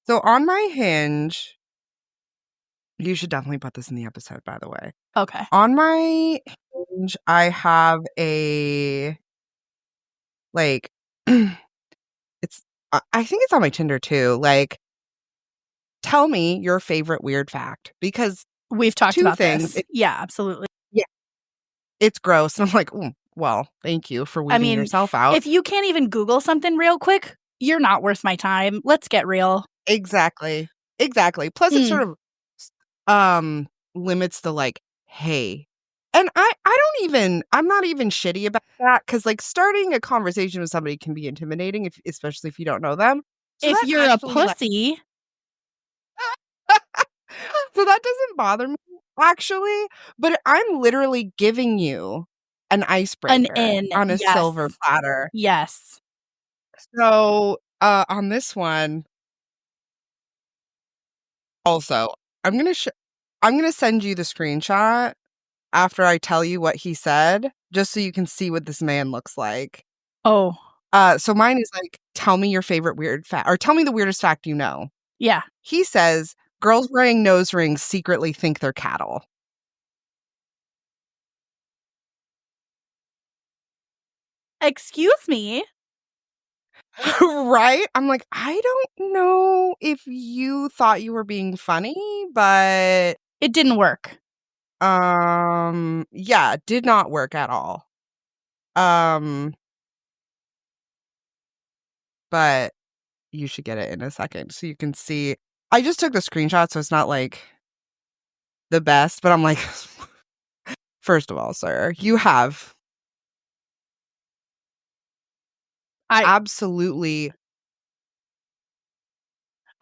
So on my Hinge, you should definitely put this in the episode, by the way. Okay. On my Hinge, I have a, like, it's, I think it's on my Tinder too. Like, tell me your favorite weird fact, because we've talked two about things. this. Yeah, absolutely. Yeah. It's gross. And I'm like, well, thank you for weeding yourself out. If you can't even Google something real quick, you're not worth my time. Let's get real. Exactly. Plus it sort of limits the like, hey. And I'm not even shitty about that, because like starting a conversation with somebody can be intimidating, especially if you don't know them. So if you're a actually, pussy. so that doesn't bother me, actually. But I'm literally giving you an icebreaker on a silver platter. Yes. So on this one, also, I'm gonna send you the screenshot after I tell you what he said, just so you can see what this man looks like. Oh. So mine is like, tell me your favorite weird fact, or tell me the weirdest fact you know. Yeah. He says, girls wearing nose rings secretly think they're cattle. Excuse me? Right? I'm like, I don't know if you thought you were being funny, but it didn't work. Yeah, it did not work at all. But you should get it in a second so you can see. I just took the screenshot, so it's not like the best, but I'm like, first of all, sir, you have absolutely.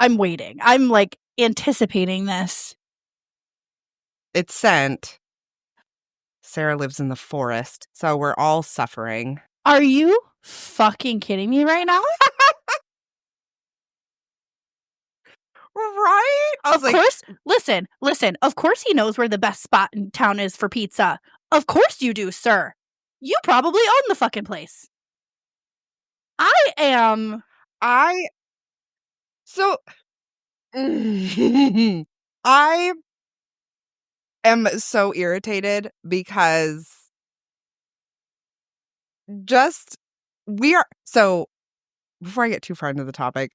I'm waiting. I'm like anticipating this. It's sent. Sarah lives in the forest, so we're all suffering. Are you fucking kidding me right now? Right? Of course. Listen. Of course he knows where the best spot in town is for pizza. Of course you do, sir. You probably own the fucking place. So I am so irritated because before I get too far into the topic,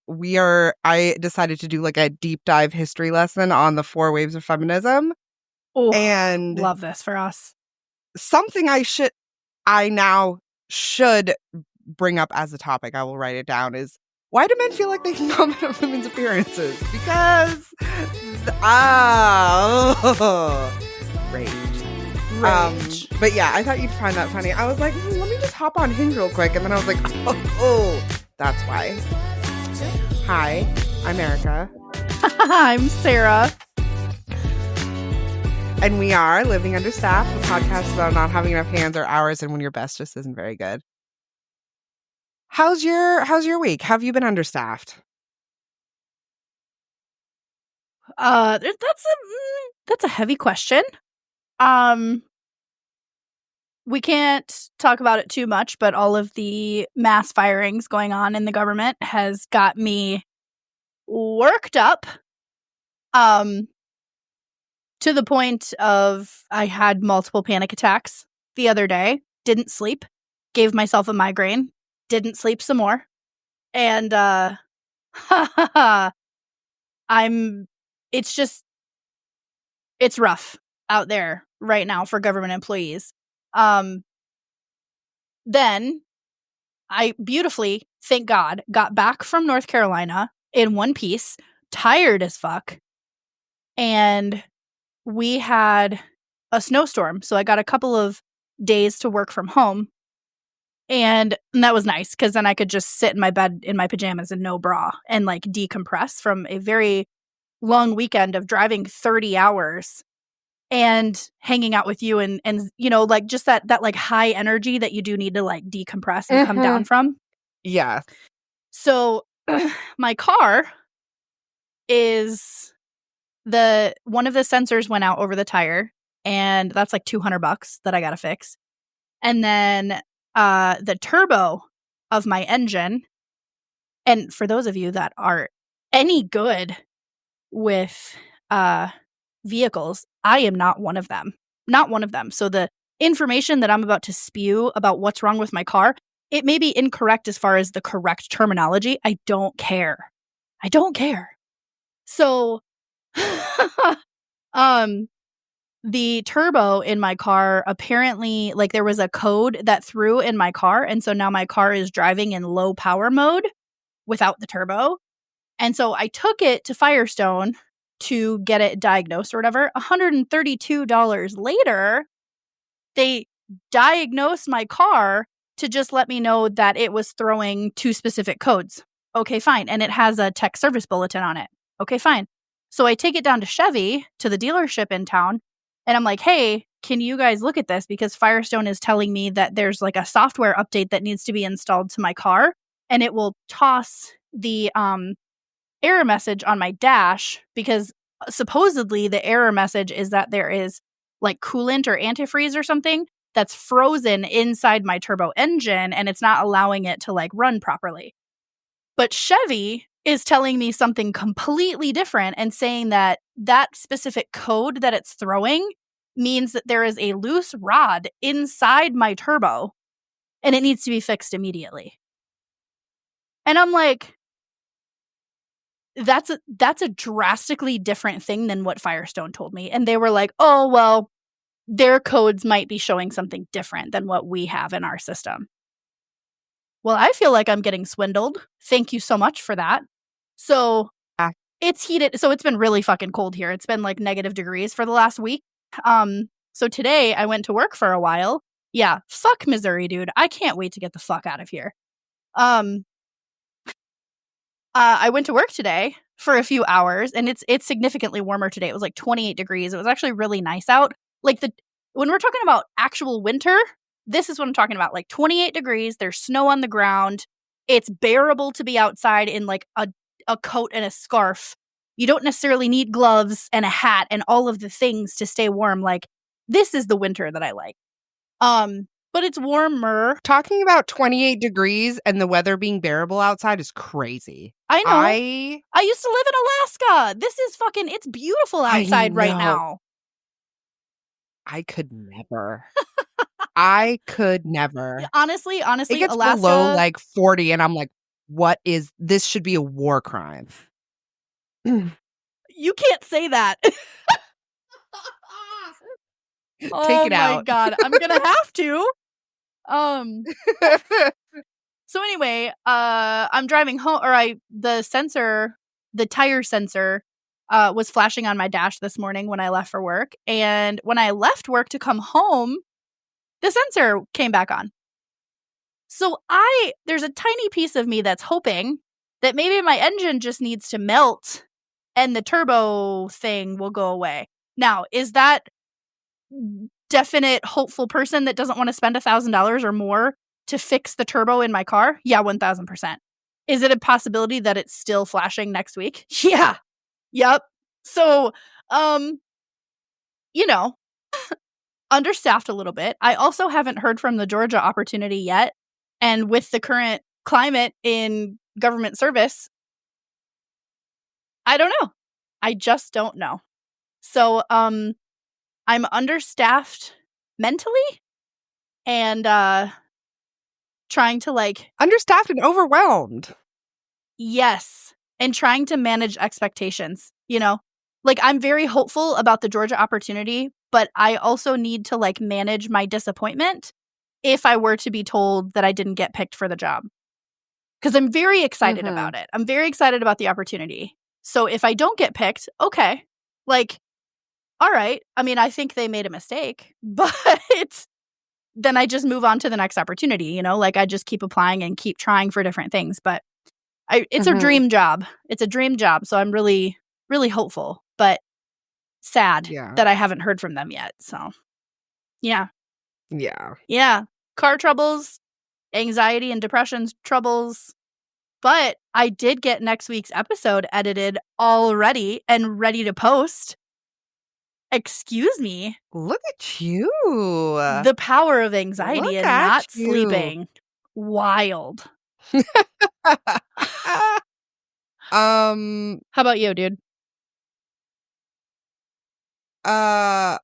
I decided to do like a deep dive history lesson on the 4 waves of feminism. Oh, and love this for us. Something I now should bring up as a topic, I will write it down, is why do men feel like they can comment on women's appearances? Because rage. But yeah, I thought you'd find that funny. I was like, let me just hop on Hinge real quick, and then I was like, oh, that's why. Hi, I'm Erika. I'm Sarah. And we are Living Understaffed, the podcast about not having enough hands or hours and when your best just isn't very good. How's your week? Have you been understaffed? That's a heavy question. We can't talk about it too much, but all of the mass firings going on in the government has got me worked up. To the point of I had multiple panic attacks the other day, didn't sleep, gave myself a migraine, didn't sleep some more. And it's rough out there right now for government employees. Then I beautifully, thank God, got back from North Carolina in one piece, tired as fuck. And we had a snowstorm, so I got a couple of days to work from home. And that was nice, because then I could just sit in my bed in my pajamas and no bra and like decompress from a very long weekend of driving 30 hours and hanging out with you and you know, like just that like high energy that you do need to like decompress and come down from. Yeah. So my car is one of the sensors went out over the tire, and that's like $200 that I gotta fix. And then the turbo of my engine, and for those of you that are any good with vehicles. I am not one of them. Not one of them. So the information that I'm about to spew about what's wrong with my car, it may be incorrect as far as the correct terminology. I don't care. I don't care. So the turbo in my car, apparently, like, there was a code that threw in my car, and so now my car is driving in low power mode without the turbo. And so I took it to Firestone to get it diagnosed or whatever. $132 later, they diagnosed my car to just let me know that it was throwing 2 specific codes. Okay, fine. And it has a tech service bulletin on it. Okay, fine. So I take it down to Chevy, to the dealership in town, and I'm like, hey, can you guys look at this? Because Firestone is telling me that there's like a software update that needs to be installed to my car, and it will toss the error message on my dash, because supposedly the error message is that there is like coolant or antifreeze or something that's frozen inside my turbo engine, and it's not allowing it to like run properly. But Chevy is telling me something completely different and saying that that specific code that it's throwing means that there is a loose rod inside my turbo and it needs to be fixed immediately. And I'm like, that's a drastically different thing than what Firestone told me. And they were like, oh, well, their codes might be showing something different than what we have in our system. Well, I feel like I'm getting swindled. Thank you so much for that. So it's heated. So it's been really fucking cold here. It's been like negative degrees for the last week. So today I went to work for a while. Yeah, fuck Missouri, dude. I can't wait to get the fuck out of here. I went to work today for a few hours, and it's significantly warmer today. It was like 28 degrees. It was actually really nice out. Like when we're talking about actual winter, this is what I'm talking about. Like 28 degrees, there's snow on the ground. It's bearable to be outside in like a coat and a scarf. You don't necessarily need gloves and a hat and all of the things to stay warm. Like, this is the winter that I like. But it's warmer. Talking about 28 degrees and the weather being bearable outside is crazy. I know. I used to live in Alaska. This is fucking, it's beautiful outside right now. I could never. I could never. Honestly, it gets Alaska, below like 40 and I'm like, what is this? Should be a war crime. You can't say that. Take Oh it out. my God, I'm gonna have to. So anyway, I'm driving home, or the tire sensor was flashing on my dash this morning when I left for work. And when I left work to come home, the sensor came back on. So there's a tiny piece of me that's hoping that maybe my engine just needs to melt and the turbo thing will go away. Now, is that definite hopeful person that doesn't want to spend $1,000 or more to fix the turbo in my car? Yeah, 1,000%. Is it a possibility that it's still flashing next week? Yeah. Yep. So, understaffed a little bit. I also haven't heard from the Georgia opportunity yet. And with the current climate in government service, I don't know. I just don't know. So, I'm understaffed mentally and trying to like understaffed and overwhelmed. Yes. And trying to manage expectations, Like, I'm very hopeful about the Georgia opportunity, but I also need to like manage my disappointment if I were to be told that I didn't get picked for the job. Because I'm very excited about it. I'm very excited about the opportunity. So if I don't get picked, okay. Like, all right. I mean, I think they made a mistake, but then I just move on to the next opportunity, Like, I just keep applying and keep trying for different things. But it's a dream job. It's a dream job. So I'm really, really hopeful, but sad that I haven't heard from them yet. So, yeah. Yeah. Yeah. Car troubles, anxiety and depression troubles. But I did get next week's episode edited already and ready to post. Excuse me. Look at you. The power of anxiety and not sleeping. Wild. Um, How about you, dude? uh,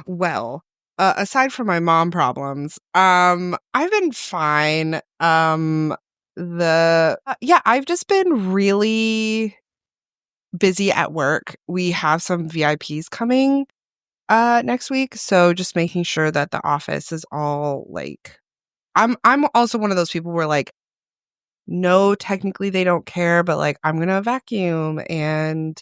well, aside from my mom problems, I've been fine. Yeah, I've just been really busy at work. We have some VIPs coming next week, so just making sure that the office is all like I'm also one of those people where like no, technically they don't care, but like I'm going to vacuum and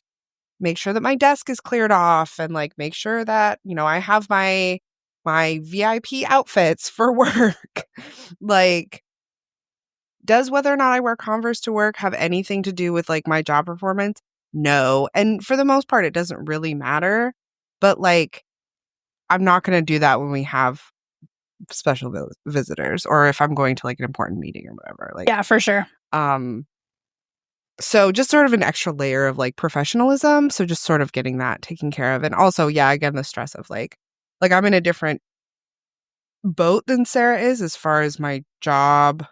make sure that my desk is cleared off and like make sure that, I have my VIP outfits for work. Like, does whether or not I wear Converse to work have anything to do with like my job performance? No. And for the most part, it doesn't really matter. But like, I'm not going to do that when we have special visitors or if I'm going to like an important meeting or whatever. Like, Yeah, for sure. So just sort of an extra layer of like professionalism. So just sort of getting that taken care of. And also, yeah, again, the stress of like I'm in a different boat than Sarah is as far as my job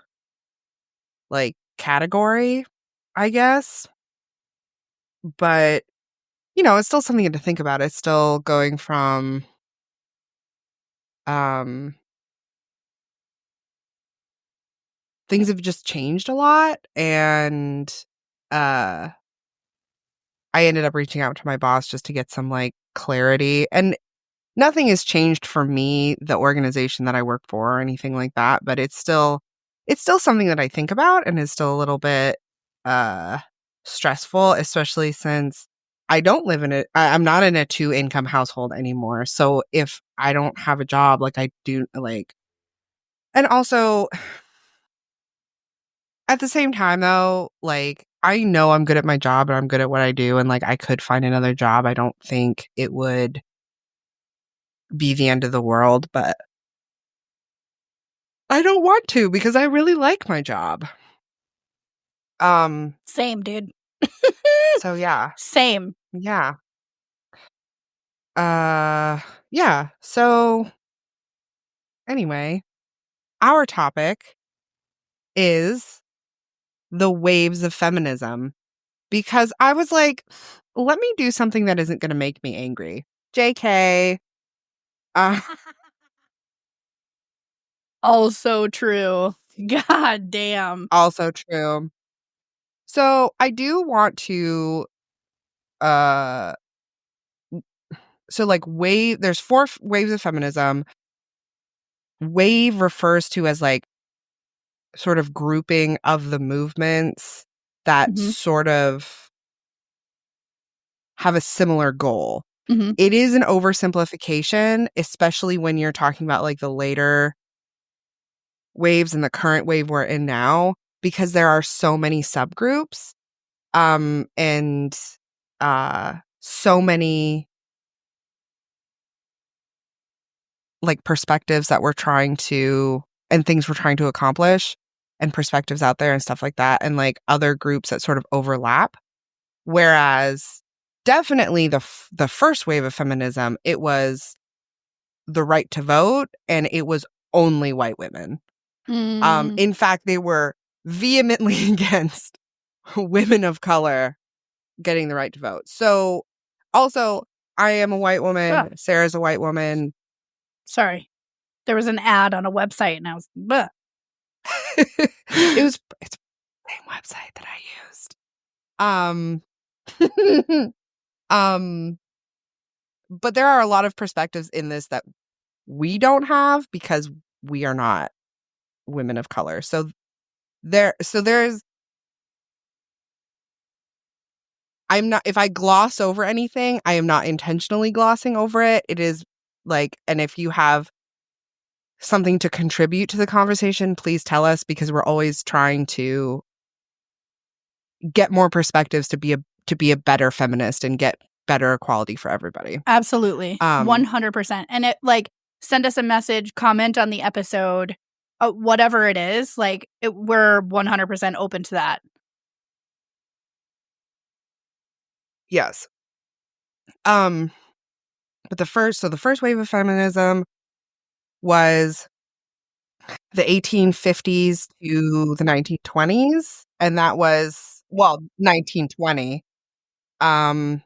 like category, I guess. But, it's still something to think about. It's still going from um things have just changed a lot. And uh I ended up reaching out to my boss just to get some like clarity. And nothing has changed for me, the organization that I work for or anything like that, but it's still something that I think about and is still a little bit stressful, especially since I'm not in a 2-income household anymore. So if I don't have a job, like I do like and also at the same time though, like I know I'm good at my job and I'm good at what I do and like I could find another job. I don't think it would be the end of the world, but I don't want to because I really like my job. Same, dude. So yeah. Same. Yeah. Yeah. So anyway, our topic is the waves of feminism because I was like, let me do something that isn't going to make me angry. JK. Uh, Also true. God damn. also true. So I do want to uh so like there's 4 waves of feminism. Wave refers to as like sort of grouping of the movements that Mhm. sort of have a similar goal. Mhm. It is an oversimplification, especially when you're talking about like the later waves and the current wave we're in now, because there are so many subgroups, and so many like perspectives that we're trying to and things we're trying to accomplish and perspectives out there and stuff like that and like other groups that sort of overlap. Whereas definitely the first wave of feminism, it was the right to vote and it was only white women. Mm. In fact, they were vehemently against women of color getting the right to vote. So also, I am a white woman. Oh, Sarah's a white woman. sorry. There was an ad on a website and I was bleh. It's the same website that I used. Um, but there are a lot of perspectives in this that we don't have because we are not women of color. So there's I'm not if I gloss over anything, I am not intentionally glossing over it. It is like and if you have something to contribute to the conversation, please tell us because we're always trying to get more perspectives to be a better feminist and get better equality for everybody. Absolutely. Um 100%. And it like send us a message, comment on the episode, whatever it is, like we're 100% open to that. yes. But the first wave of feminism was the 1850s to the 1920s and that was well, 1920. And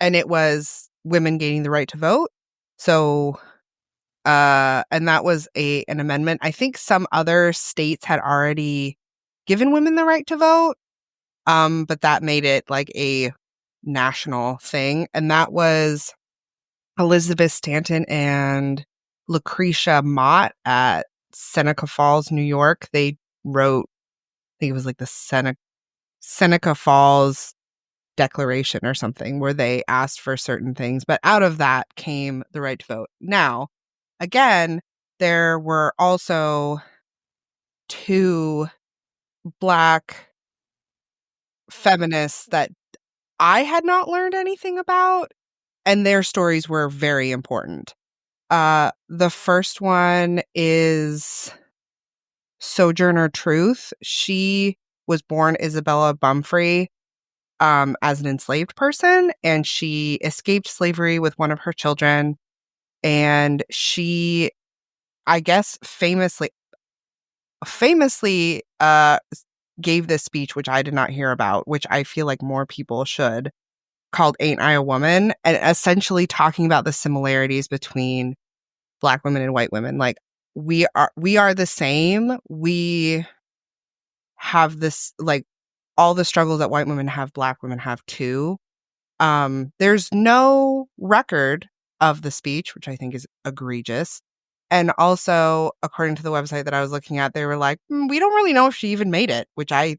it was women gaining the right to vote. So, and that was an amendment. I think some other states had already given women the right to vote, but that made it like a national thing. And that was Elizabeth Stanton and Lucretia Mott at Seneca Falls, New York. They wrote, I think it was like the Seneca Falls Declaration or something, where they asked for certain things. But out of that came the right to vote. Now, again, there were also 2 Black feminists that I had not learned anything about, and their stories were very important. The first one is Sojourner Truth. She was born Isabella Bumfrey as an enslaved person, and she escaped slavery with one of her children. And she, I guess, famously gave this speech, which I did not hear about, which I feel like more people should, called Ain't I a Woman? And essentially talking about the similarities between Black women and white women. Like, we are the same. We have this, like, all the struggles that white women have, Black women have too. There's no record of the speech, which I think is egregious. And also, according to the website that I was looking at, they were like, we don't really know if she even made it, which I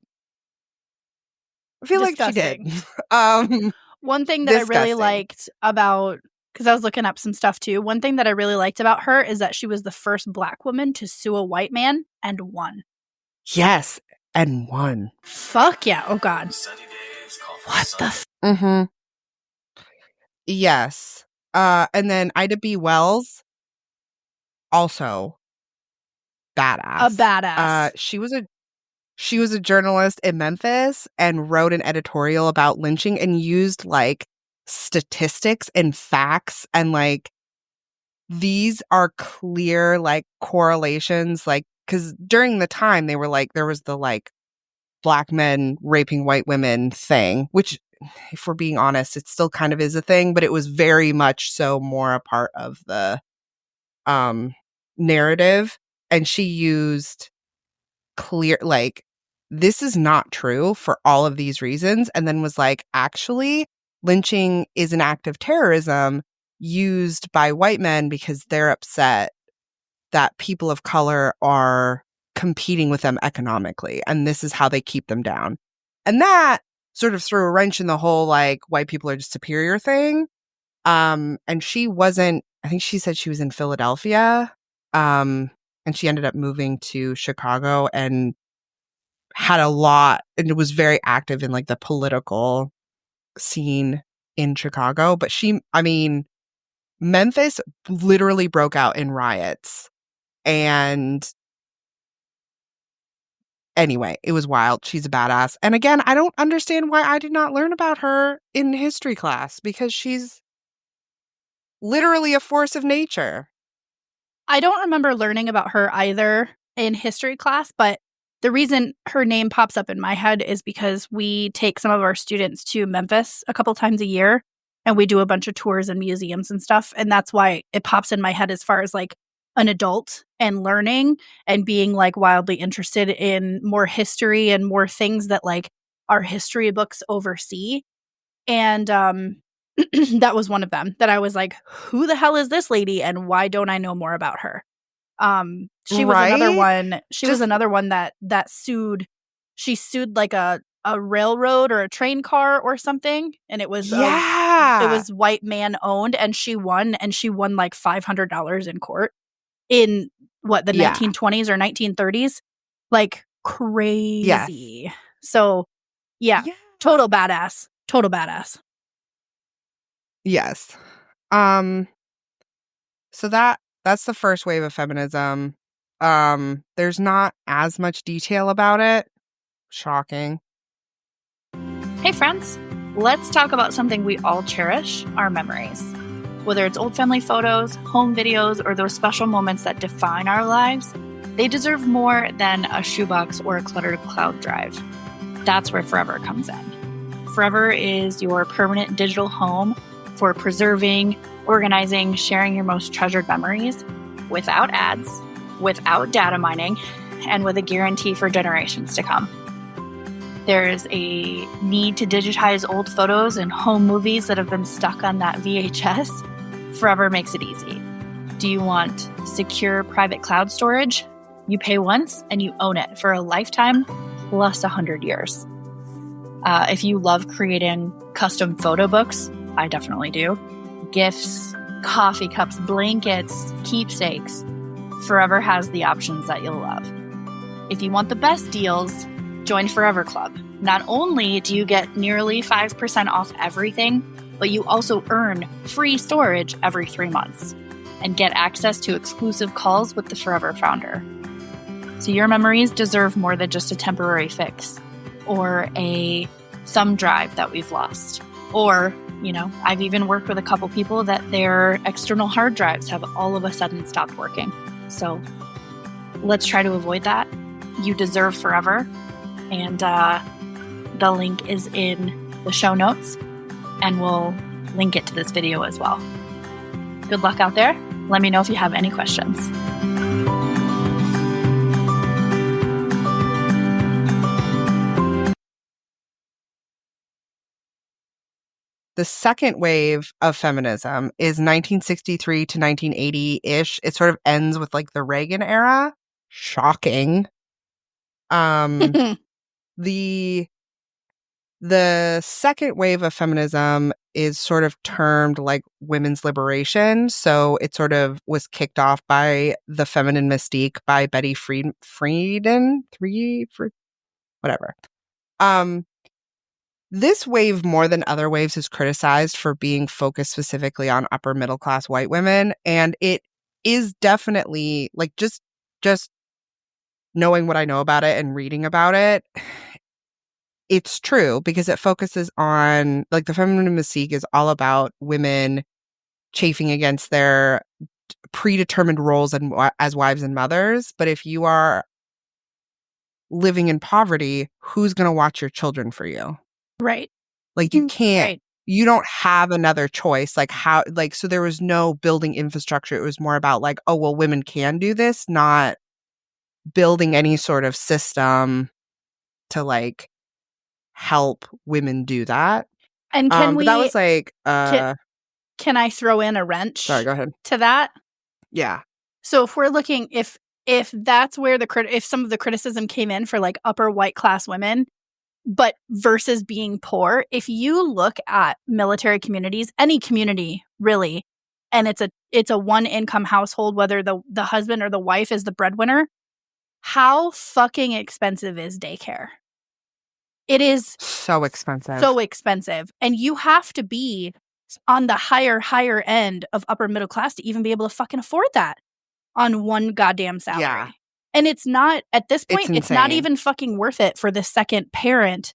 feel Disgusting. like she did. One thing that I really Disgusting. liked about, because I was looking up some stuff too, one thing that I really liked about her is that she was the first Black woman to sue a white man and won. Yes, and won. Fuck yeah. Oh, God. What the Mm-hmm. Yes. And then Ida B. Wells, also badass. A badass. She was a journalist in Memphis and wrote an editorial about lynching and used like statistics and facts, and like these are clear like correlations, like, because during the time they were like, there was the like Black men raping white women thing, which, if we're being honest, it still kind of is a thing, but it was very much so more a part of the narrative. And she used clear, like, this is not true for all of these reasons, and then was like, actually, lynching is an act of terrorism used by white men because they're upset that people of color are competing with them economically, and this is how they keep them down. And that sort of threw a wrench in the whole like white people are just superior thing. And she wasn't, I think she said she was in Philadelphia, and she ended up moving to Chicago and had a lot, and was very active in like the political scene in Chicago. But Memphis literally broke out in riots. And anyway, it was wild. She's a badass. And again, I don't understand why I did not learn about her in history class, because she's literally a force of nature. I don't remember learning about her either in history class, but the reason her name pops up in my head is because we take some of our students to Memphis a couple times a year, and we do a bunch of tours and museums and stuff. And that's why it pops in my head as far as like an adult and learning and being like wildly interested in more history and more things that like our history books oversee. And that was one of them that I was like, who the hell is this lady and why don't I know more about her? She was another one. She was another one that sued. She sued like a railroad or a train car or something, and it was it was white man owned, and she won like $500 in court in what, the 1920s or 1930s, like crazy. Yes. So yeah, total badass. Yes. So that's the first wave of feminism. There's not as much detail about it. Shocking. Hey friends, let's talk about something we all cherish, our memories. Whether it's old family photos, home videos, or those special moments that define our lives, they deserve more than a shoebox or a cluttered cloud drive. That's where Forever comes in. Forever is your permanent digital home for preserving, organizing, sharing your most treasured memories without ads, without data mining, and with a guarantee for generations to come. There's a need to digitize old photos and home movies that have been stuck on that VHS. Forever makes it easy. Do you want secure private cloud storage? You pay once and you own it for a lifetime plus 100 years. If you love creating custom photo books, I definitely do. Gifts, coffee cups, blankets, keepsakes. Forever has the options that you'll love. If you want the best deals, join Forever Club. Not only do you get nearly 5% off everything, but you also earn free storage every 3 months and get access to exclusive calls with the Forever founder. So your memories deserve more than just a temporary fix or a thumb drive that we've lost. Or, I've even worked with a couple people that their external hard drives have all of a sudden stopped working. So let's try to avoid that. You deserve Forever. And the link is in the show notes, and we'll link it to this video as well. Good luck out there. Let me know if you have any questions. The second wave of feminism is 1963 to 1980-ish. It sort of ends with like the Reagan era. Shocking. The second wave of feminism is sort of termed like women's liberation. So it sort of was kicked off by the feminine mystique by Betty Friedan, whatever. This wave, more than other waves, is criticized for being focused specifically on upper middle class white women, and it is definitely like just knowing what I know about it and reading about it. It's true because it focuses on, like, the feminine mystique is all about women chafing against their predetermined roles as wives and mothers. But if you are living in poverty, who's going to watch your children for you? Right. Like, you can't, Right. you don't have another choice. Like, how, like, so there was no building infrastructure. It was more about like, oh, well, women can do this, not building any sort of system to like help women do that. And can but that was like can I throw in a wrench? Sorry, go ahead. To that? Yeah. So if we're looking, if that's where if some of the criticism came in for like upper white class women, but versus being poor, if you look at military communities, any community really, and it's a one income household, whether the husband or the wife is the breadwinner, how fucking expensive is daycare? It is so expensive. So expensive. And you have to be on the higher end of upper middle class to even be able to fucking afford that on one goddamn salary. Yeah. And it's not, at this point, it's not insane. even fucking worth it for the second parent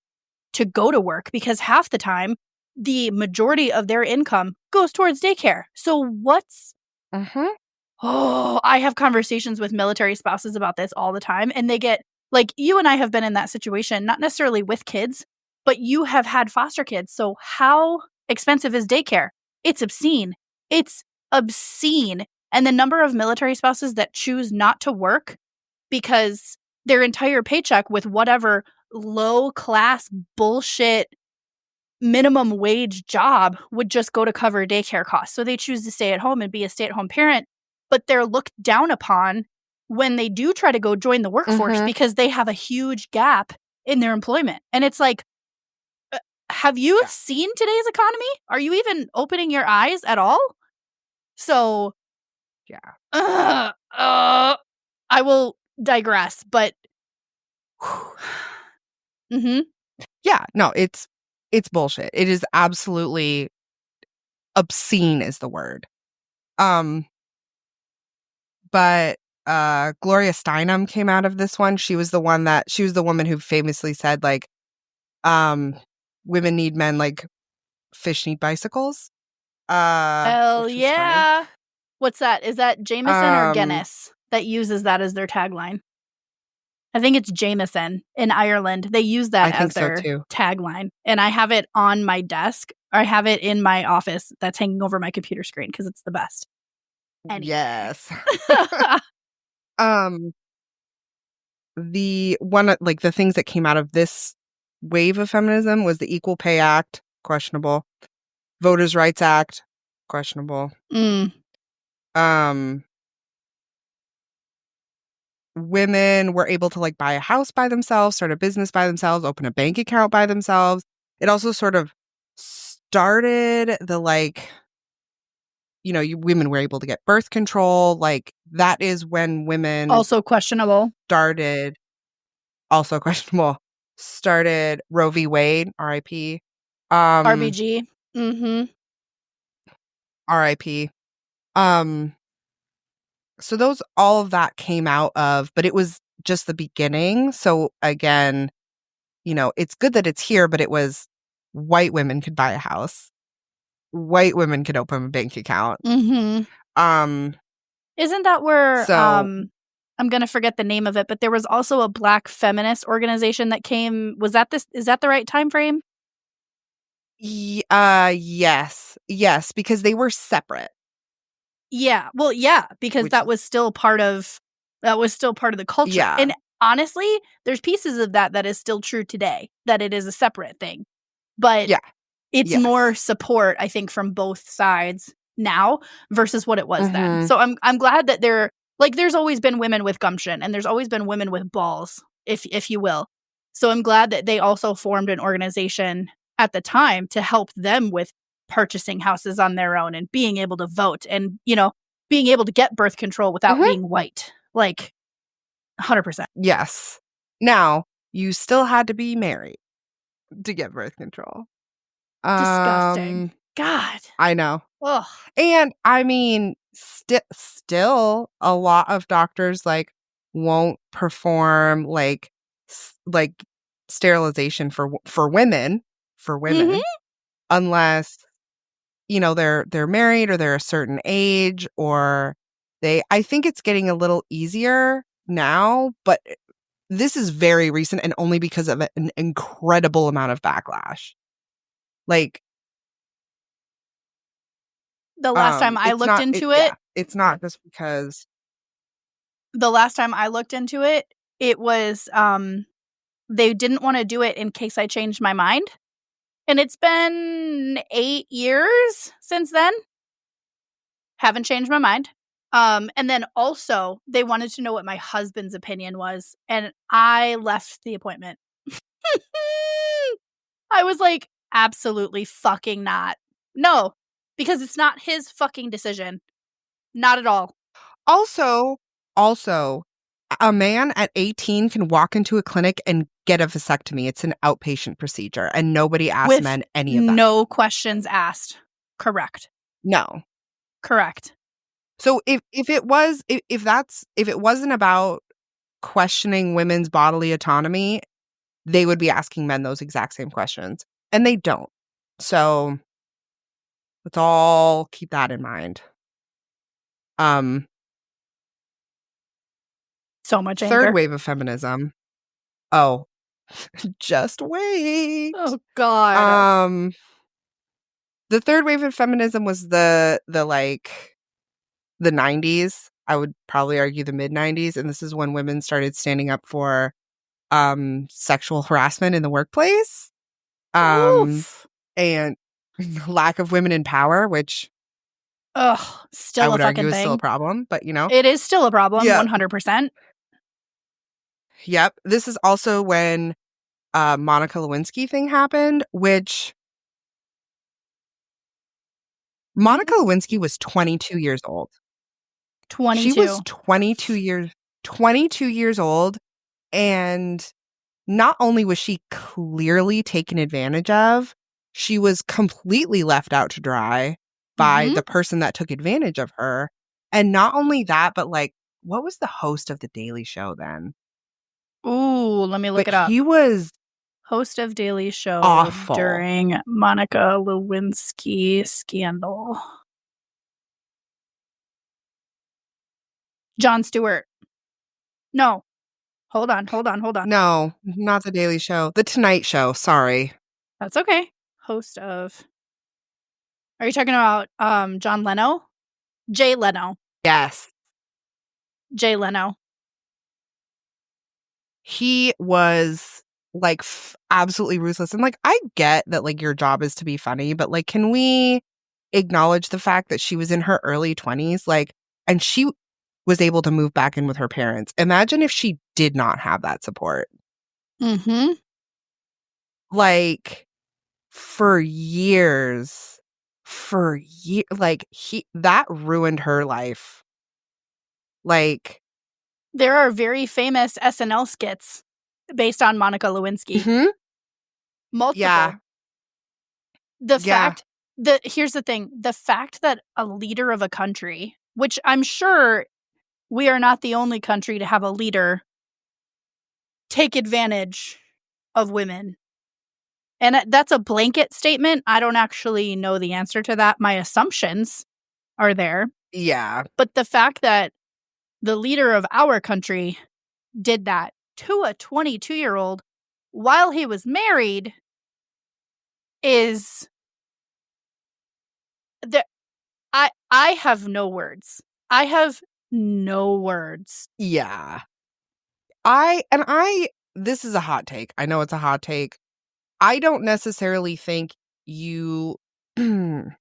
to go to work, because half the time, the majority of their income goes towards daycare. So what's... Oh, I have conversations with military spouses about this all the time, and they get, like, you and I have been in that situation, not necessarily with kids, but you have had foster kids. So how expensive is daycare? It's obscene. It's obscene. And the number of military spouses that choose not to work because their entire paycheck with whatever low-class bullshit minimum wage job would just go to cover daycare costs. So they choose to stay at home and be a stay-at-home parent, but they're looked down upon when they do try to go join the workforce because they have a huge gap in their employment. And it's like, have you seen today's economy? Are you even opening your eyes at all? So, I will digress, but yeah, no, it's bullshit. It is absolutely obscene is the word. But Gloria Steinem came out of this one. She was the woman who famously said, like, women need men like fish need bicycles. Hell yeah. Funny. What's that? Is that Jameson or Guinness that uses that as their tagline? I think it's Jameson in Ireland. They use that I as think so their too. tagline. And I have it on my desk. I have it in my office that's hanging over my computer screen because it's the best. Anyway. Yes. The one, like, the things that came out of this wave of feminism was the Equal Pay Act, questionable. Voters' Rights Act, questionable. Women were able to, like, buy a house by themselves, start a business by themselves, open a bank account by themselves. It also sort of started the, like, women were able to get birth control. Like, that is when women Also questionable. started, also questionable, started Roe v. Wade, R.I.P. RBG. Mm-hmm. R.I.P. So all of that came out of, but it was just the beginning. So again, it's good that it's here, but it was white women could buy a house. White women could open a bank account. Mm-hmm. Isn't that where, So I'm going to forget the name of it, but there was also a Black feminist organization that came. Is that the right time frame? yes, because they were separate. Yeah. Well, yeah, because that was still part of the culture. Yeah. And honestly, there's pieces of that is still true today, that it is a separate thing. But Yeah. it's more support, I think, from both sides now versus what it was then. So I'm glad that there's always been women with gumption and there's always been women with balls, if you will. So I'm glad that they also formed an organization at the time to help them with purchasing houses on their own and being able to vote and, being able to get birth control without being white. Like 100%. Yes. Now, you still had to be married to get birth control. Disgusting. God. I know. Ugh. And I mean, still a lot of doctors like won't perform like sterilization for women unless they're married or they're a certain age, or I think it's getting a little easier now, but this is very recent and only because of an incredible amount of backlash. Like, the last time I looked into it, it's not just because. The last time I looked into it, it was they didn't want to do it in case I changed my mind. And it's been 8 years since then. Haven't changed my mind. And then also they wanted to know what my husband's opinion was, and I left the appointment. I was like, absolutely fucking not. No, because it's not his fucking decision. Not at all. Also, a man at 18 can walk into a clinic and get a vasectomy. It's an outpatient procedure, and nobody asks men any of that. No questions asked. Correct. No. Correct. So if it wasn't about questioning women's bodily autonomy, they would be asking men those exact same questions, and they don't. So let's all keep that in mind. So much anger. Third wave of feminism. Oh, just wait. Oh God. The third wave of feminism was the 90s. I would probably argue the mid-90s, and this is when women started standing up for sexual harassment in the workplace. And lack of women in power, which still I would a fucking argue is thing. still a problem, but it is still a problem. 100%. Yep. This is also when Monica Lewinsky thing happened, which Monica Lewinsky was 22 years old. 22. She was 22 years old, and not only was she clearly taken advantage of, she was completely left out to dry by the person that took advantage of her. And not only that, but like, what was the host of The Daily Show then? Ooh, let me look it up. He was host of Daily Show awful during Monica Lewinsky scandal. Jon Stewart. No. Hold on. No, not The Daily Show. The Tonight Show, sorry. That's okay. Host of... Are you talking about John Leno? Jay Leno. Yes. Jay Leno. He was like absolutely ruthless. And like, I get that like your job is to be funny, but like, can we acknowledge the fact that she was in her early 20s? Like, and she was able to move back in with her parents. Imagine if she did not have that support. Mm-hmm. Like, for years, like, that ruined her life. Like, there are very famous SNL skits based on Monica Lewinsky. mm-hmm. Multiple. Yeah. Here's the thing. The fact that a leader of a country, which I'm sure we are not the only country to have a leader take advantage of women. And that's a blanket statement. I don't actually know the answer to that. My assumptions are there. Yeah. But the fact that the leader of our country did that to a 22-year-old while he was married is... I have no words. Yeah. This is a hot take. I know it's a hot take. I don't necessarily think you... I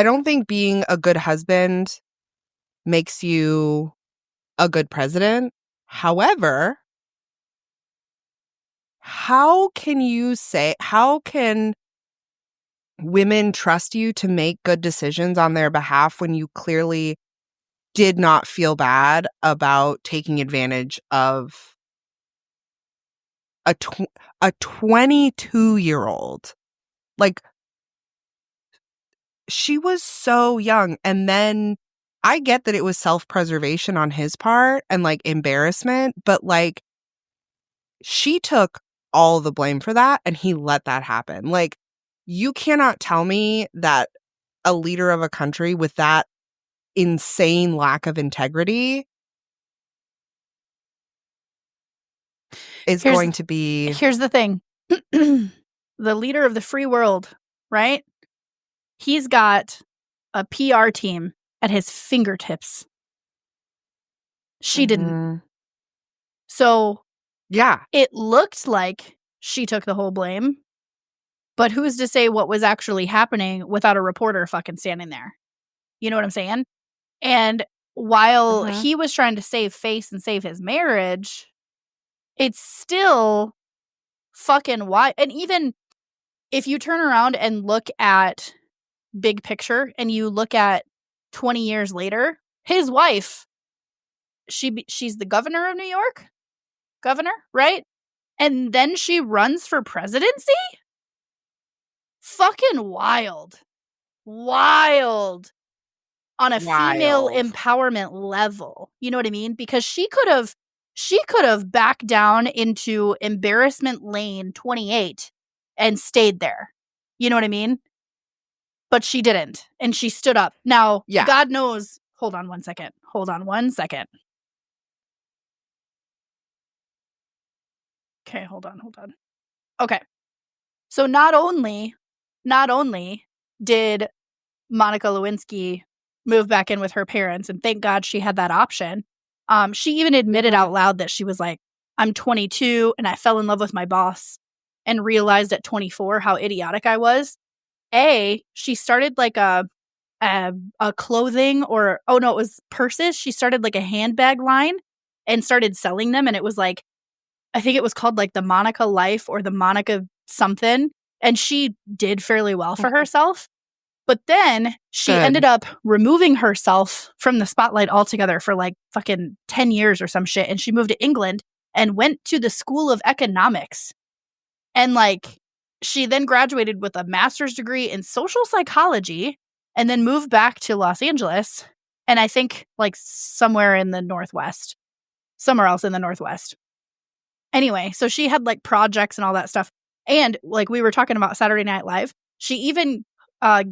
don't think being a good husband makes you a good president. However, how can women trust you to make good decisions on their behalf when you clearly did not feel bad about taking advantage of a 22-year-old? Like, she was so young. And then I get that it was self-preservation on his part and like embarrassment, but like, she took all the blame for that and he let that happen. Like, you cannot tell me that a leader of a country with that insane lack of integrity is going to be... Here's the thing. The leader of the free world, right? He's got a PR team at his fingertips. She didn't. So, yeah, it looked like she took the whole blame. But who's to say what was actually happening without a reporter fucking standing there? You know what I'm saying? And while he was trying to save face and save his marriage, it's still fucking why. And even if you turn around and look at big picture and you look at 20 years later, his wife, she's the governor of New York, right? And then she runs for presidency? Fucking wild on a female empowerment level. You know what I mean? Because she could have backed down into embarrassment lane 28 and stayed there. You know what I mean? But she didn't. And she stood up. Now, God knows. Hold on one second. Okay, hold on. Okay. So not only did Monica Lewinsky move back in with her parents, and thank God she had that option, she even admitted out loud that she was like, I'm 22 and I fell in love with my boss and realized at 24 how idiotic I was. She started like a clothing it was purses. She started like a handbag line and started selling them. And it was like, I think it was called like the Monica Life or the Monica something. And she did fairly well for herself. But then she ended up removing herself from the spotlight altogether for like fucking 10 years or some shit. And she moved to England and went to the School of Economics. And like, she then graduated with a master's degree in social psychology and then moved back to Los Angeles. And I think like somewhere else in the Northwest. Anyway, so she had like projects and all that stuff. And like we were talking about Saturday Night Live, she even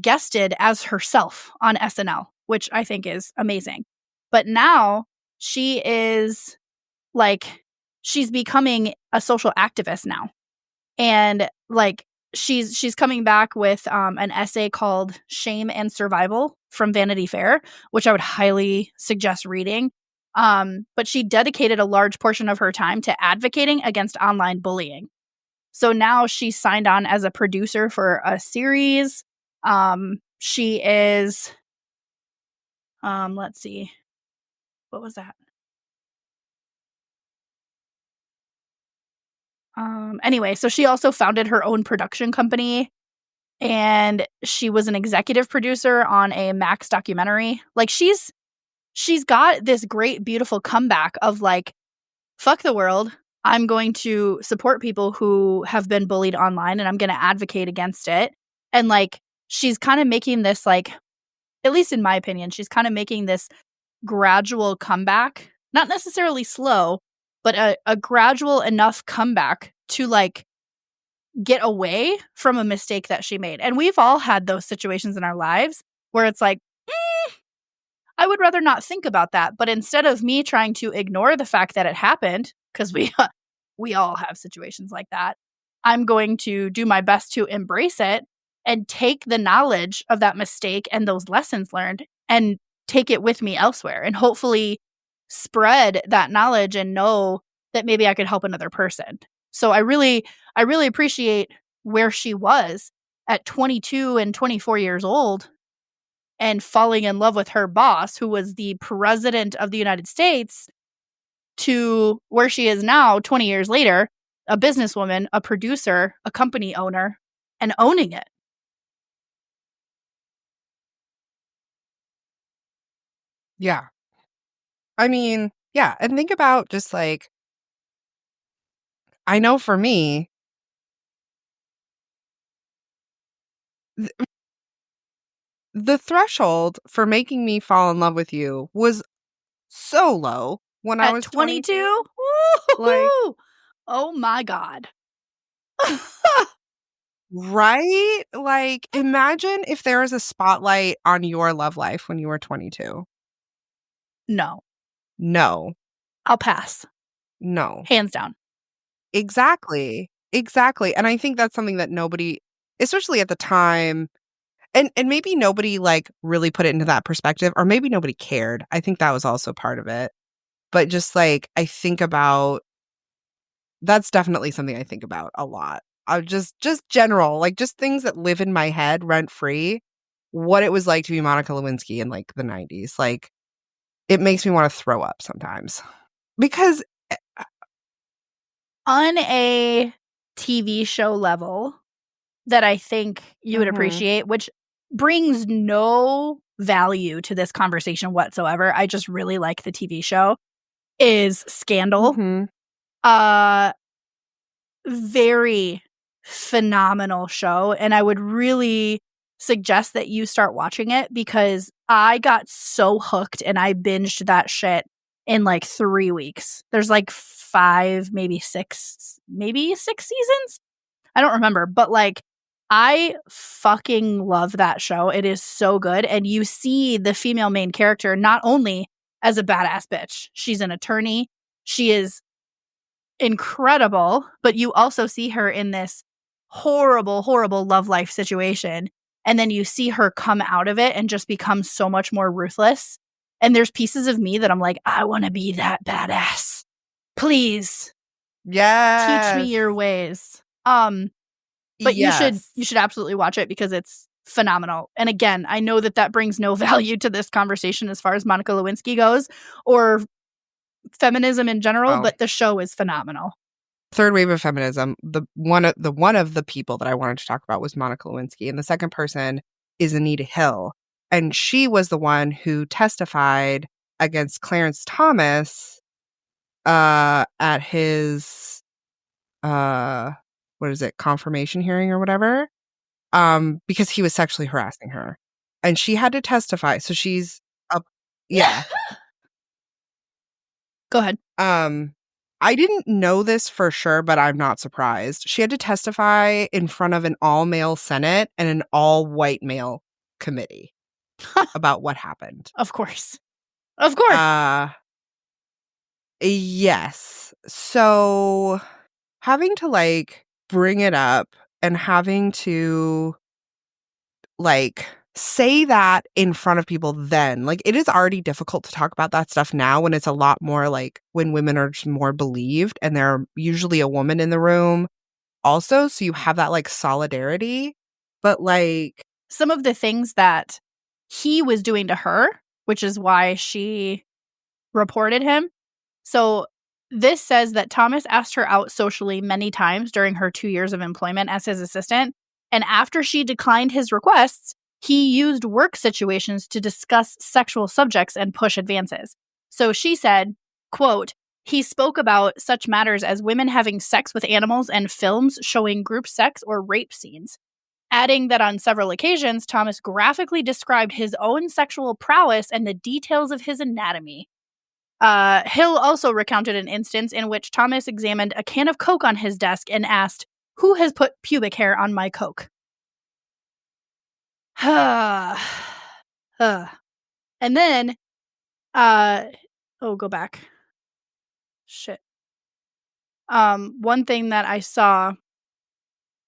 guested as herself on SNL, which I think is amazing. But now she is like, she's becoming a social activist now. And like, she's coming back with an essay called Shame and Survival from Vanity Fair, which I would highly suggest reading. But she dedicated a large portion of her time to advocating against online bullying. So now she's signed on as a producer for a series. She is, let's see, what was that? Anyway, so she also founded her own production company, and she was an executive producer on a Max documentary. Like, she's got this great, beautiful comeback of like, fuck the world. I'm going to support people who have been bullied online, and I'm going to advocate against it. And like, she's kind of making this, like, at least in my opinion, she's kind of making this gradual comeback, not necessarily slow, but a gradual enough comeback to like get away from a mistake that she made. And we've all had those situations in our lives where it's like, I would rather not think about that. But instead of me trying to ignore the fact that it happened, because we all have situations like that, I'm going to do my best to embrace it and take the knowledge of that mistake and those lessons learned and take it with me elsewhere, and hopefully spread that knowledge and know that maybe I could help another person. So I really appreciate where she was at 22 and 24 years old and falling in love with her boss, who was the president of the United States, to where she is now 20 years later, a businesswoman, a producer, a company owner, and owning it. Yeah. I mean, yeah, and think about just like, I know for me, the threshold for making me fall in love with you was so low when I At was 22? 22. Like, oh my God. right? Like, imagine if there was a spotlight on your love life when you were 22. No. No. I'll pass. No. Hands down. Exactly. Exactly. And I think that's something that nobody, especially at the time, and maybe nobody like really put it into that perspective, or maybe nobody cared. I think that was also part of it. But just like, I think about, that's definitely something I think about a lot. I just general, like just things that live in my head rent free, what it was like to be Monica Lewinsky in like the 90s. Like, it makes me want to throw up sometimes because on a TV show level that I think you would appreciate, which brings no value to this conversation whatsoever, I just really like the TV show, is Scandal. Very phenomenal show, and I would really suggest that you start watching it, because I got so hooked and I binged that shit in like 3 weeks. There's like 5, maybe 6 seasons. I don't remember, but like, I fucking love that show. It is so good. And you see the female main character not only as a badass bitch, she's an attorney, she is incredible, but you also see her in this horrible, horrible love life situation. And then you see her come out of it and just become so much more ruthless. And there's pieces of me that I'm like, I want to be that badass. Please. yes. Teach me your ways. But yes. you should absolutely watch it, because it's phenomenal. And again, I know that brings no value to this conversation as far as Monica Lewinsky goes, or feminism in general, but the show is phenomenal. Third wave of feminism, the one of the people that I wanted to talk about was Monica Lewinsky, and the second person is Anita Hill, and she was the one who testified against Clarence Thomas at his what is it, confirmation hearing or whatever, because he was sexually harassing her, and she had to testify. So she's up, yeah. Go ahead. I didn't know this for sure, but I'm not surprised. She had to testify in front of an all-male Senate and an all-white male committee about what happened. Of course. Of course. Yes. So having to like bring it up and having to like say that in front of people then, like it is already difficult to talk about that stuff now when it's a lot more like when women are just more believed and there are usually a woman in the room also, so you have that like solidarity. But like Some of the things that he was doing to her, which is why she reported him. So this says that Thomas asked her out socially many times during her 2 years of employment as his assistant. And after she declined his requests, he used work situations to discuss sexual subjects and push advances. So she said, quote, he spoke about such matters as women having sex with animals and films showing group sex or rape scenes. Adding that on several occasions, Thomas graphically described his own sexual prowess and the details of his anatomy. Hill also recounted an instance in which Thomas examined a can of Coke on his desk and asked, "Who has put pubic hair on my Coke?" And then, go back. Shit. One thing that I saw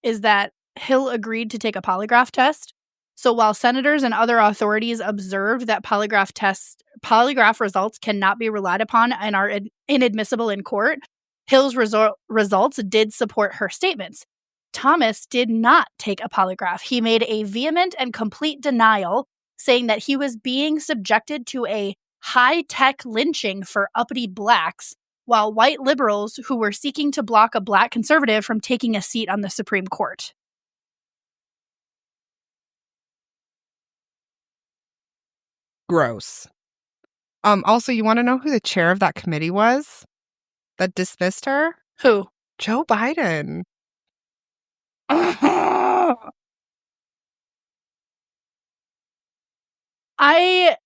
is that Hill agreed to take a polygraph test. So while senators and other authorities observed that polygraph results cannot be relied upon and are inadmissible in court, Hill's results did support her statements. Thomas did not take a polygraph. He made a vehement and complete denial, saying that he was being subjected to a high-tech lynching for uppity blacks, while white liberals who were seeking to block a black conservative from taking a seat on the Supreme Court. gross. Also, you want to know who the chair of that committee was that dismissed her? Who? Joe Biden. I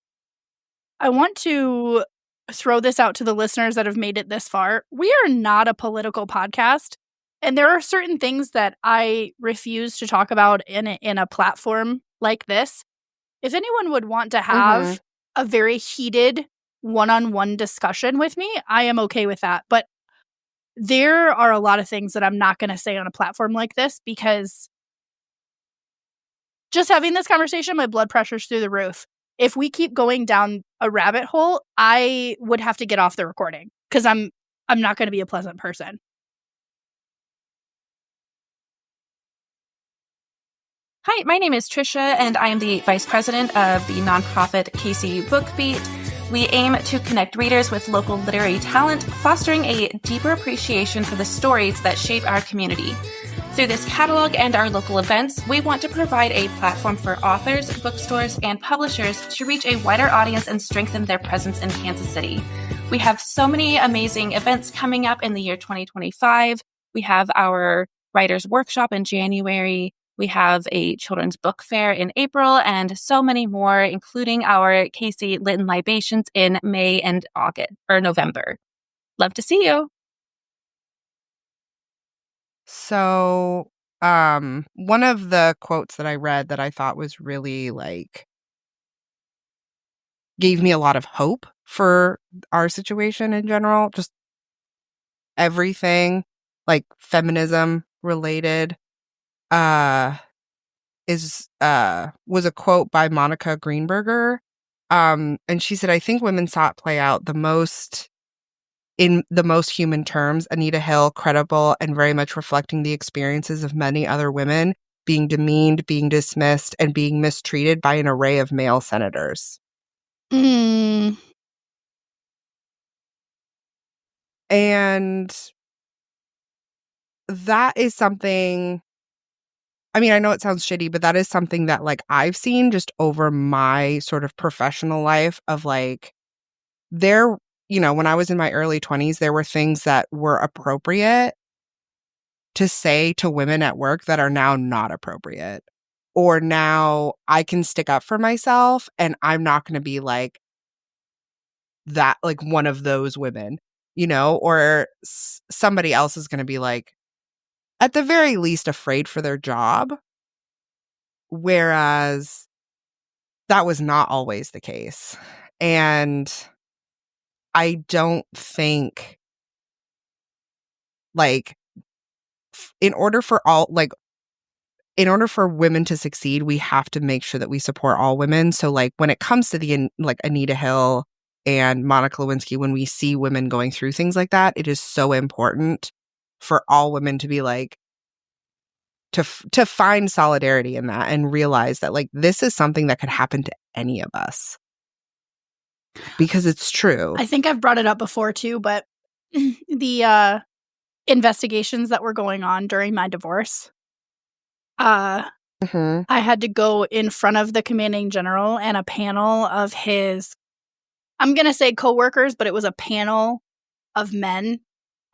want to throw this out to the listeners that have made it this far. We are not a political podcast, and there are certain things that I refuse to talk about in a platform like this. If anyone would want to have a very heated one-on-one discussion with me, I am okay with that. But there are a lot of things that I'm not going to say on a platform like this because just having this conversation, my blood pressure's through the roof. If we keep going down a rabbit hole, I would have to get off the recording because I'm not going to be a pleasant person. Hi, my name is Trisha, and I am the Vice President of the nonprofit KC Book Beat. We aim to connect readers with local literary talent, fostering a deeper appreciation for the stories that shape our community. Through this catalog and our local events, we want to provide a platform for authors, bookstores, and publishers to reach a wider audience and strengthen their presence in Kansas City. We have so many amazing events coming up in the year 2025. We have our Writers' Workshop in January. We have a children's book fair in April and so many more, including our KC Lit Libations in May and November. Love to see you. So, one of the quotes that I read that I thought was really like gave me a lot of hope for our situation in general, just everything like feminism related, was a quote by Monica Greenberger. And she said, I think women saw it play out in the most human terms. Anita Hill, credible and very much reflecting the experiences of many other women, being demeaned, being dismissed, and being mistreated by an array of male senators. And that is something, I mean, I know it sounds shitty, but that is something that like I've seen just over my sort of professional life of like when I was in my early 20s, there were things that were appropriate to say to women at work that are now not appropriate. Or now I can stick up for myself and I'm not going to be like that, like one of those women, or somebody else is going to be like, at the very least, afraid for their job. Whereas that was not always the case. And I don't think, like, in order for women to succeed, we have to make sure that we support all women. So, like, when it comes to like Anita Hill and Monica Lewinsky, when we see women going through things like that, it is so important for all women to be like, to find solidarity in that and realize that, like, this is something that could happen to any of us. Because it's true. I think I've brought it up before too, but the investigations that were going on during my divorce, I had to go in front of the commanding general and a panel of his, I'm going to say coworkers, but it was a panel of men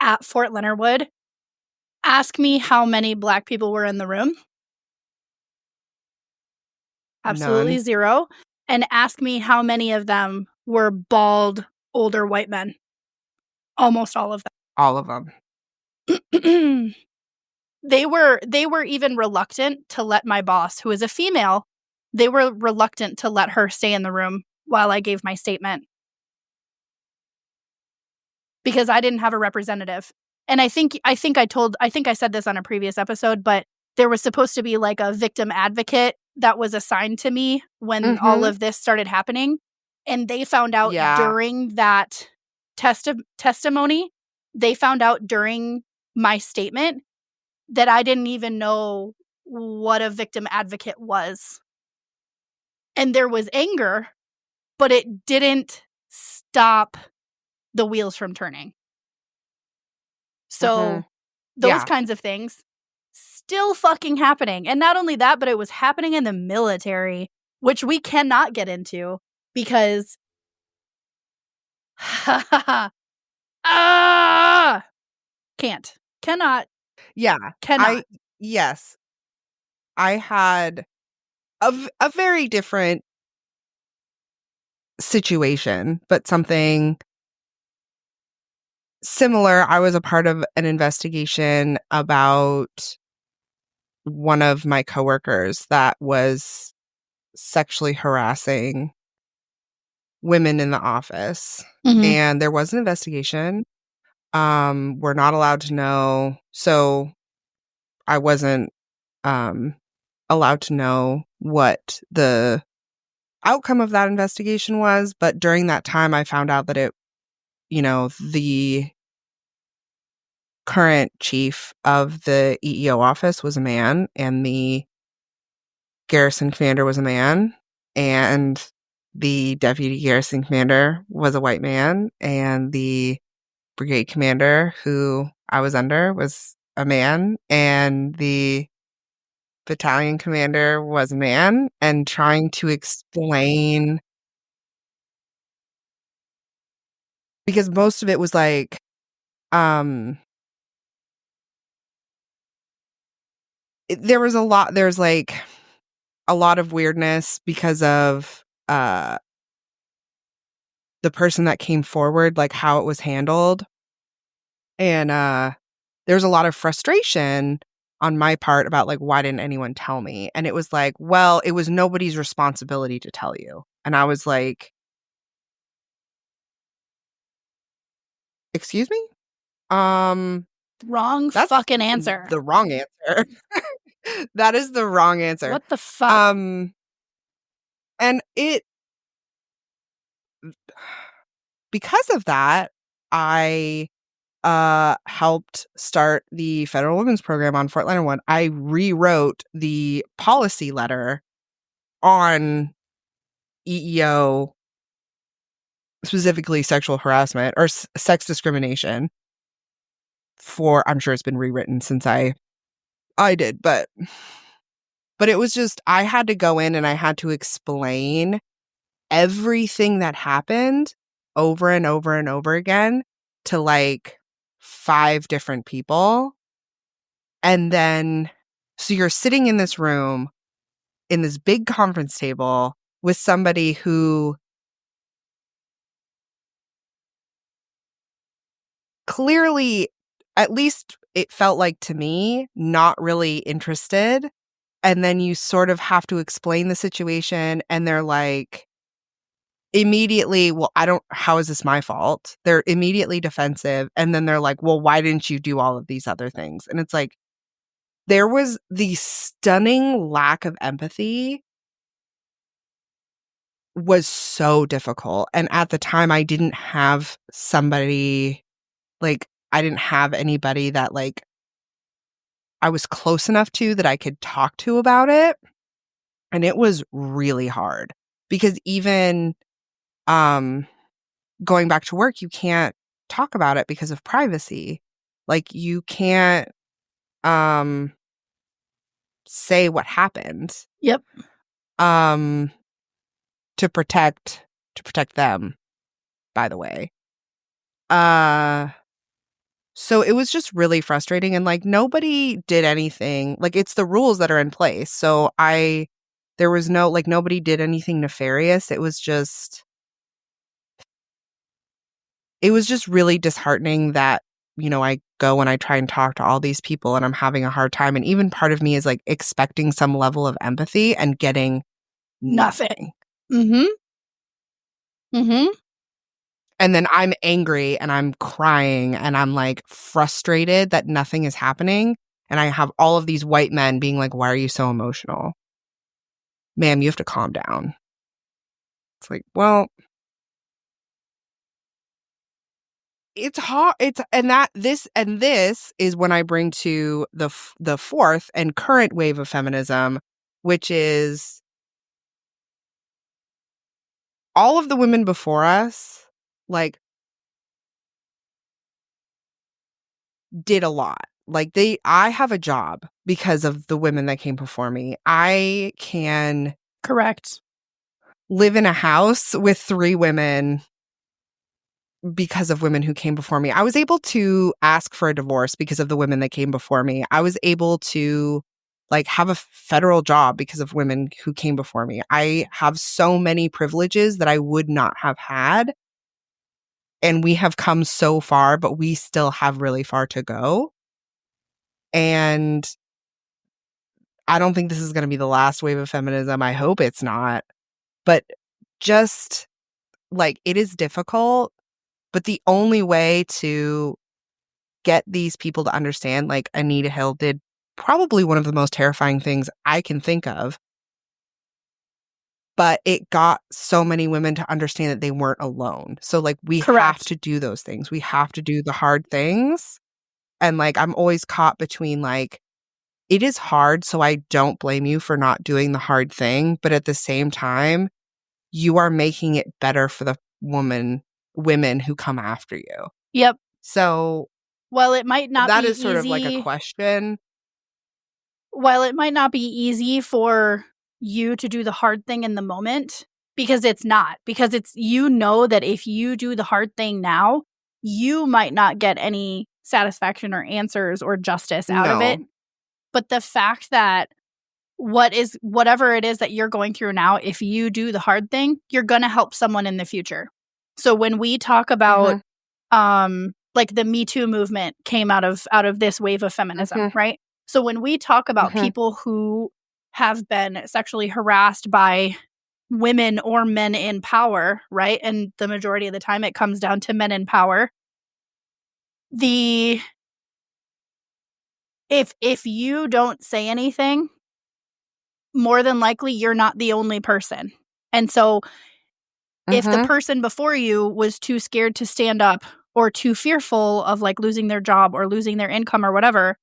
at Fort Leonard Wood, ask me how many Black people were in the room. Absolutely None. 0. And ask me how many of them were bald, older white men. Almost all of them. All of them. They were even reluctant to let my boss, who is a female, they were reluctant to let her stay in the room while I gave my statement. Because I didn't have a representative. And I think I said this on a previous episode, but there was supposed to be like a victim advocate that was assigned to me when all of this started happening. And they found out during that testimony, they found out during my statement that I didn't even know what a victim advocate was. And there was anger, but it didn't stop the wheels from turning. So those kinds of things still fucking happening. And not only that, but it was happening in the military, which we cannot get into because cannot. Yeah. Cannot. Yes. I had a very different situation, but something similar. I was a part of an investigation about one of my coworkers that was sexually harassing women in the office. And there was an investigation. We're not allowed to know. So I wasn't allowed to know what the outcome of that investigation was. But during that time, I found out that the current chief of the EEO office was a man, and the garrison commander was a man, and the deputy garrison commander was a white man, and the brigade commander who I was under was a man, and the battalion commander was a man, and trying to explain, because most of it was like, there's like a lot of weirdness because of the person that came forward, like how it was handled. And there's a lot of frustration on my part about, like, why didn't anyone tell me? And it was like, well, it was nobody's responsibility to tell you. And I was like, excuse me? Wrong fucking answer. The wrong answer. That is the wrong answer. What the fuck? And because of that, I helped start the Federal Women's Program on Fort Leonard Wood. I rewrote the policy letter on EEO, specifically sexual harassment or sex discrimination. I'm sure it's been rewritten since I did, but it was just, I had to go in and I had to explain everything that happened over and over and over again to like 5 different people. And then, so you're sitting in this room in this big conference table with somebody who clearly, at least it felt like to me, not really interested. And then you sort of have to explain the situation, and they're like, immediately, well, how is this my fault? They're immediately defensive. And then they're like, well, why didn't you do all of these other things? And it's like, there was the stunning lack of empathy was so difficult. And at the time, I didn't have somebody, like, I didn't have anybody that, like, I was close enough to that I could talk to about it. And it was really hard because even going back to work, you can't talk about it because of privacy. Like, you can't say what happened. Yep. To protect them, by the way. So it was just really frustrating, and like nobody did anything. Like, it's the rules that are in place. So there was no, like, nobody did anything nefarious. It was just really disheartening that, you know, I go and I try and talk to all these people and I'm having a hard time. And even part of me is like expecting some level of empathy and getting nothing. Mm-hmm. Mm-hmm. And then I'm angry and I'm crying and I'm like frustrated that nothing is happening. And I have all of these white men being like, why are you so emotional? Ma'am, you have to calm down. It's like, well, it's hard. This is when I bring to the fourth and current wave of feminism, which is all of the women before us, like, did a lot. Like, I have a job because of the women that came before me. I can Correct. live in a house with 3 women because of women who came before me. I was able to ask for a divorce because of the women that came before me. I was able to, like, have a federal job because of women who came before me. I have so many privileges that I would not have had. And we have come so far, but we still have really far to go. And I don't think this is going to be the last wave of feminism. I hope it's not. But just, like, it is difficult. But the only way to get these people to understand, like, Anita Hill did probably one of the most terrifying things I can think of. But it got so many women to understand that they weren't alone. So, like, we have to do those things. We have to do the hard things. And, like, I'm always caught between, like, it is hard, so I don't blame you for not doing the hard thing. But at the same time, you are making it better for the women who come after you. Yep. So, while it might not that be is sort of like a question. While it might not be easy for you to do the hard thing in the moment, because it's not. Because it's, you know that if you do the hard thing now, you might not get any satisfaction or answers or justice out of it. But the fact that whatever it is that you're going through now, if you do the hard thing, you're going to help someone in the future. So when we talk about like the Me Too movement came out of this wave of feminism, right? So when we talk about people who have been sexually harassed by women or men in power, right? And the majority of the time it comes down to men in power. If you don't say anything, more than likely you're not the only person. And so if the person before you was too scared to stand up or too fearful of, like, losing their job or losing their income or whatever,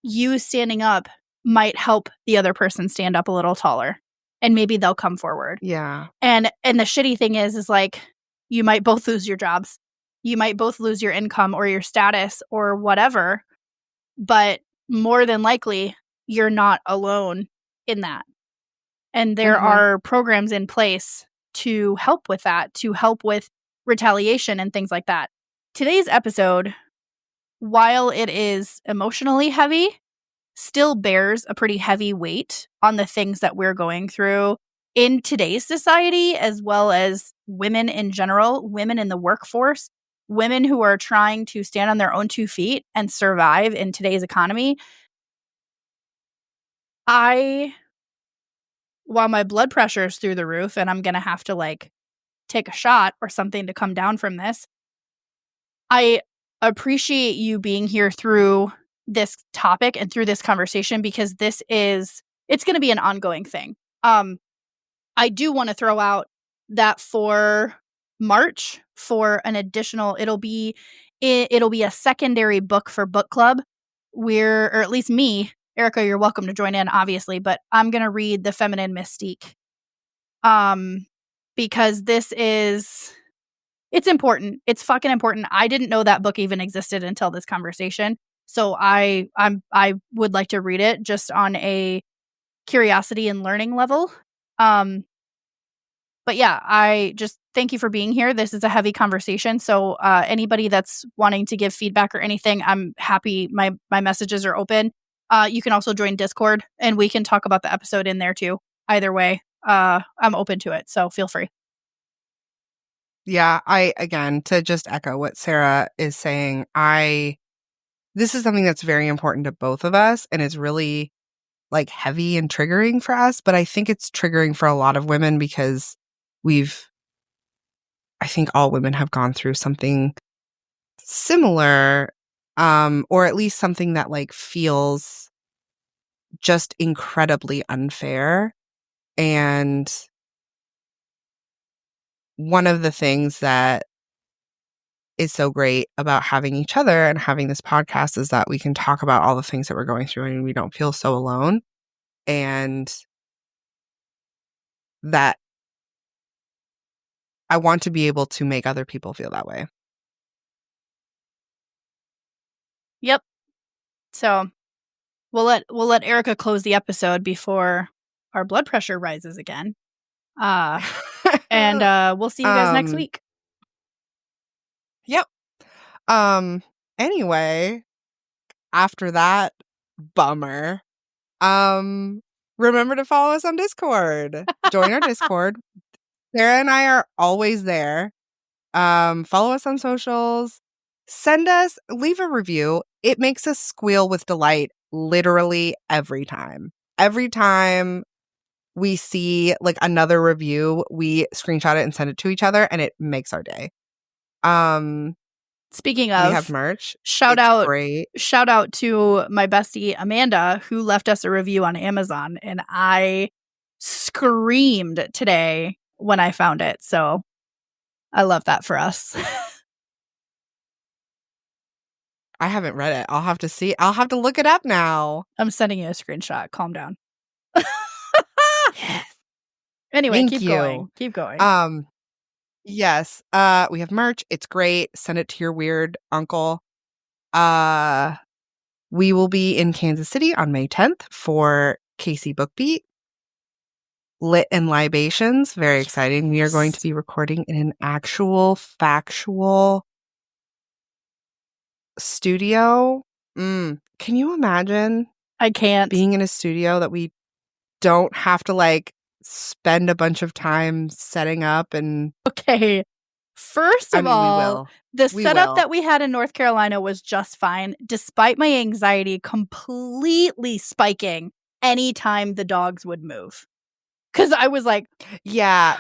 you standing up might help the other person stand up a little taller, and maybe they'll come forward. Yeah. And the shitty thing is like, you might both lose your jobs. You might both lose your income or your status or whatever, but more than likely you're not alone in that. And there are programs in place to help with that, to help with retaliation and things like that. Today's episode, while it is emotionally heavy, still bears a pretty heavy weight on the things that we're going through in today's society, as well as women in general, women in the workforce, women who are trying to stand on their own 2 feet and survive in today's economy. While my blood pressure is through the roof and I'm going to have to, like, take a shot or something to come down from this. I appreciate you being here through this topic and through this conversation, because it's going to be an ongoing thing. I do want to throw out that for March, for an additional, it'll be a secondary book for book club, or at least me, Erika, you're welcome to join in, obviously, but I'm going to read The Feminine Mystique. Because it's important. It's fucking important. I didn't know that book even existed until this conversation. So I would like to read it just on a curiosity and learning level. But yeah, I just thank you for being here. This is a heavy conversation. So anybody that's wanting to give feedback or anything, I'm happy. My messages are open. You can also join Discord and we can talk about the episode in there too. Either way, I'm open to it. So feel free. Yeah, again, to just echo what Sarah is saying, this is something that's very important to both of us, and it's really like heavy and triggering for us, but I think it's triggering for a lot of women because I think all women have gone through something similar, or at least something that like feels just incredibly unfair. And one of the things that is so great about having each other and having this podcast is that we can talk about all the things that we're going through and we don't feel so alone. And that I want to be able to make other people feel that way. Yep. So we'll let Erika close the episode before our blood pressure rises again. And we'll see you guys next week. Yep. Anyway, after that bummer, remember to follow us on Discord. Join our Discord. Sarah and I are always there. Follow us on socials. Leave a review. It makes us squeal with delight literally every time. Every time we see like another review, we screenshot it and send it to each other, and it makes our day. Speaking of, we have merch. Shout out to my bestie Amanda, who left us a review on Amazon, and I screamed today when I found it. So I love that for us. I haven't read it. I'll have to see. I'll have to look it up now. I'm sending you a screenshot. Calm down. Anyway, Thank keep you. going. Keep going. Yes. We have merch. It's great. Send it to your weird uncle. We will be in Kansas City on May 10th for KC Book Beat. Lit and Libations. Very exciting. We are going to be recording in an actual factual studio. Can you imagine? I can't. Being in a studio that we don't have to like spend a bunch of time setting up and... Okay. First of all, the setup that we had in North Carolina was just fine, despite my anxiety completely spiking anytime the dogs would move. Because I was like, yeah,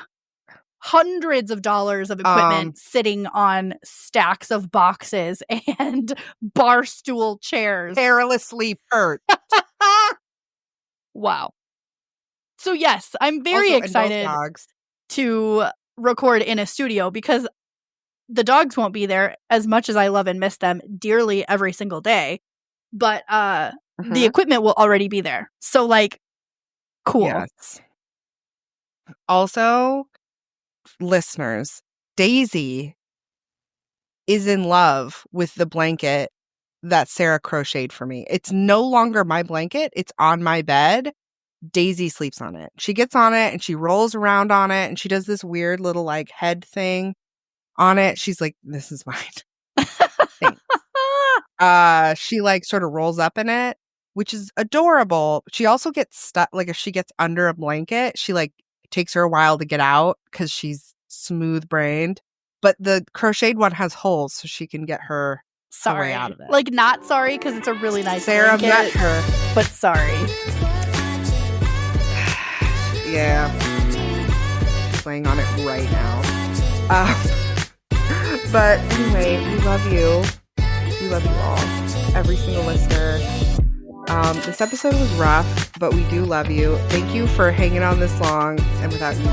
hundreds of dollars of equipment sitting on stacks of boxes and bar stool chairs. Perilously perched. Wow. So yes, I'm very excited to record in a studio because the dogs won't be there as much as I love and miss them dearly every single day. But the equipment will already be there. So like, cool. Yes. Also, listeners, Daisy is in love with the blanket that Sarah crocheted for me. It's no longer my blanket. It's on my bed. Daisy sleeps on it. She gets on it and she rolls around on it and she does this weird little like head thing on it. She's like, this is mine. Thanks. She like sort of rolls up in it, which is adorable. She also gets stuck. Like if she gets under a blanket, she like takes her a while to get out because she's smooth brained. But the crocheted one has holes so she can get her way out of it. Like not sorry because it's a really nice Sarah blanket, met her, but sorry. Yeah, she's laying on it right now. But anyway, we love you. We love you all. Every single listener. This episode was rough, but we do love you. Thank you for hanging on this long. And without you,